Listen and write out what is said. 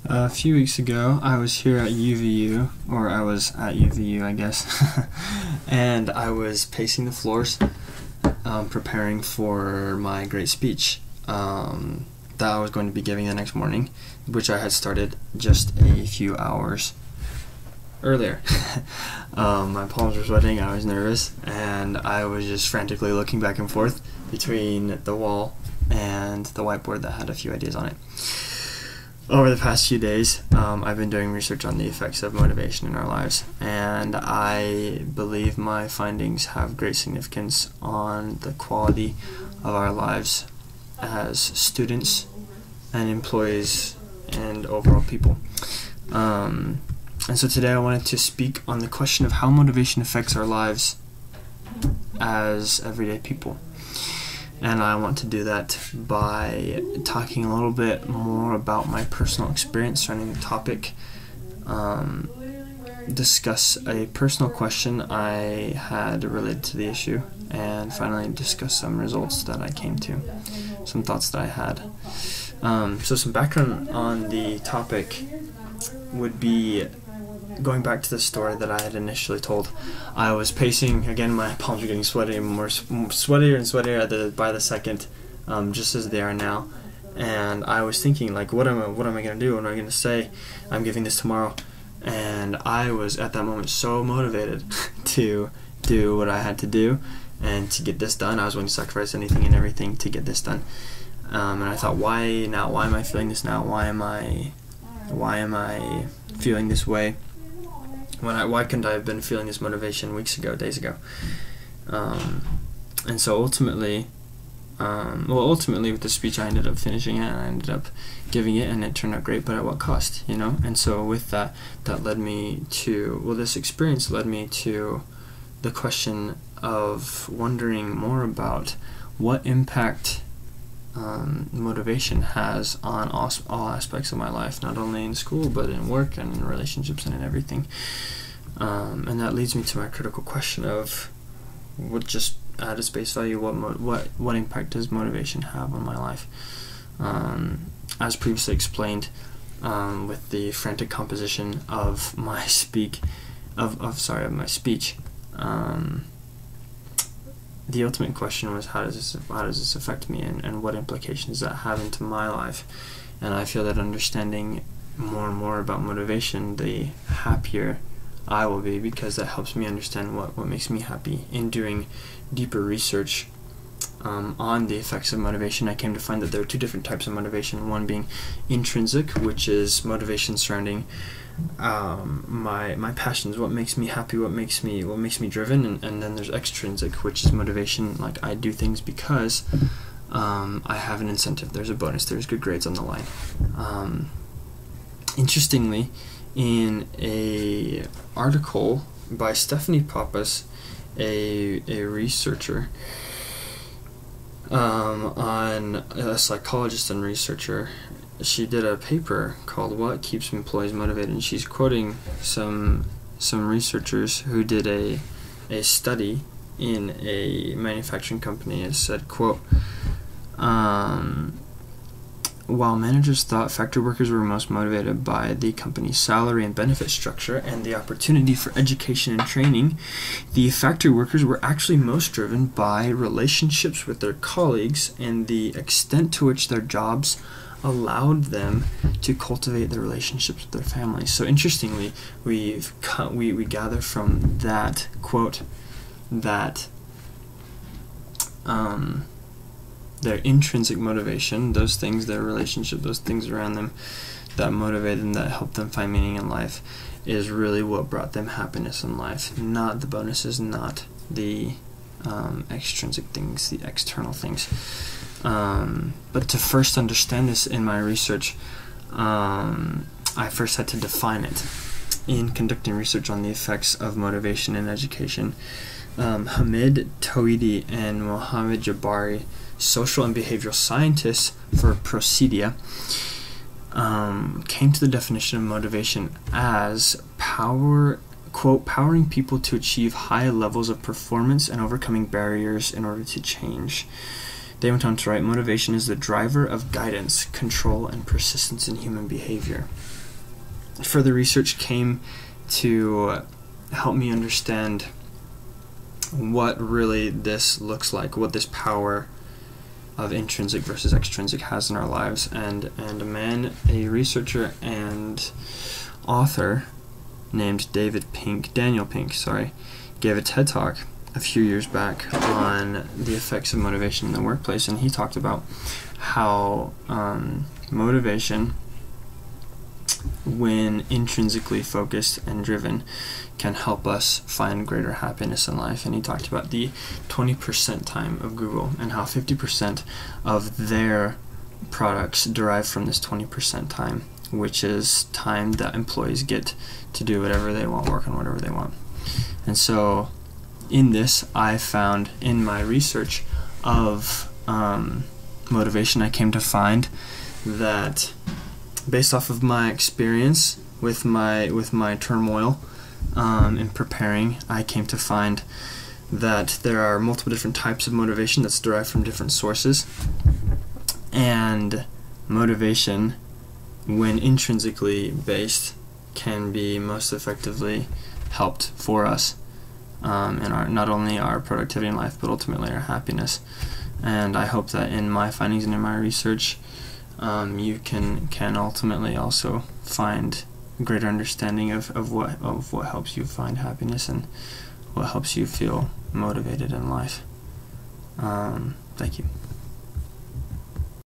A few weeks ago, I was here at UVU, or I was at UVU, I guess, and I was pacing the floors, preparing for my great speech that I was going to be giving the next morning, which I had started just a few hours earlier. My palms were sweating, I was nervous, and I was just frantically looking back and forth between the wall and the whiteboard that had a few ideas on it. Over the past few days, I've been doing research on the effects of motivation in our lives, and I believe my findings have great significance on the quality of our lives as students and employees and overall people. And so today I wanted to speak on the question of how motivation affects our lives as everyday people. And I want to do that by talking a little bit more about my personal experience surrounding the topic, discuss a personal question I had related to the issue, and finally discuss some results that I came to, some thoughts that I had. So some background on the topic would be going back to the story that I had initially told. I was pacing, again my palms were getting sweaty and more sweatier and sweatier by the second, just as they are now, and I was thinking, like, what am I going to do? What am I going to say? I'm giving this tomorrow, and I was at that moment so motivated to do what I had to do and to get this done. I was willing to sacrifice anything and everything to get this done, and I thought, why now? Why am I feeling this now? Why am I feeling this way? Why couldn't I have been feeling this motivation weeks ago, days ago? And so ultimately with the speech I ended up finishing it, and I ended up giving it, and it turned out great, but at what cost, you know? And so with that led me to, this experience led me to the question of wondering more about what impact motivation has on all aspects of my life, not only in school but in work and in relationships and in everything. And that leads me to my critical question of, what, just at its base value, what impact does motivation have on my life? As previously explained, with the frantic composition of my speech. The ultimate question was, how does this affect me, and what implications does that have into my life? And I feel that understanding more and more about motivation, the happier I will be, because that helps me understand what makes me happy. In doing deeper research on the effects of motivation, I came to find that there are two different types of motivation. One being intrinsic, which is motivation surrounding my passions, what makes me happy, what makes me driven, and then there's extrinsic, which is motivation, like I do things because I have an incentive, there's a bonus, there's good grades on the line. Interestingly, in a article by Stephanie Pappas, a researcher, on a psychologist and researcher, she did a paper called "What Keeps Employees Motivated," and she's quoting some researchers who did a study in a manufacturing company, and said, quote, while managers thought factory workers were most motivated by the company's salary and benefit structure and the opportunity for education and training, the factory workers were actually most driven by relationships with their colleagues and the extent to which their jobs allowed them to cultivate their relationships with their families. So interestingly, we gather from that quote that their intrinsic motivation, those things, their relationship, those things around them that motivate them, that help them find meaning in life, is really what brought them happiness in life, not the bonuses, not the extrinsic things, the external things. But to first understand this in my research, I first had to define it. In conducting research on the effects of motivation in education, Hamid Tawhidi and Mohammed Jabari, social and behavioral scientists for Procedia, came to the definition of motivation as powering people to achieve high levels of performance and overcoming barriers in order to change. They went on to write, motivation is the driver of guidance, control, and persistence in human behavior. Further research came to help me understand what really this looks like, what this power of intrinsic versus extrinsic has in our lives. And a researcher and author named Daniel Pink, gave a TED Talk a few years back on the effects of motivation in the workplace, and he talked about how motivation, when intrinsically focused and driven, can help us find greater happiness in life. And he talked about the 20% time of Google and how 50% of their products derive from this 20% time, which is time that employees get to do whatever they want, work on whatever they want. And so in this, I found in my research of motivation, I came to find that based off of my experience with my turmoil in preparing, I came to find that there are multiple different types of motivation that's derived from different sources. And motivation, when intrinsically based, can be most effectively helped for us in our, not only our productivity in life, but ultimately our happiness. And I hope that in my findings and in my research, you can ultimately also find a greater understanding of what helps you find happiness and what helps you feel motivated in life. Thank you.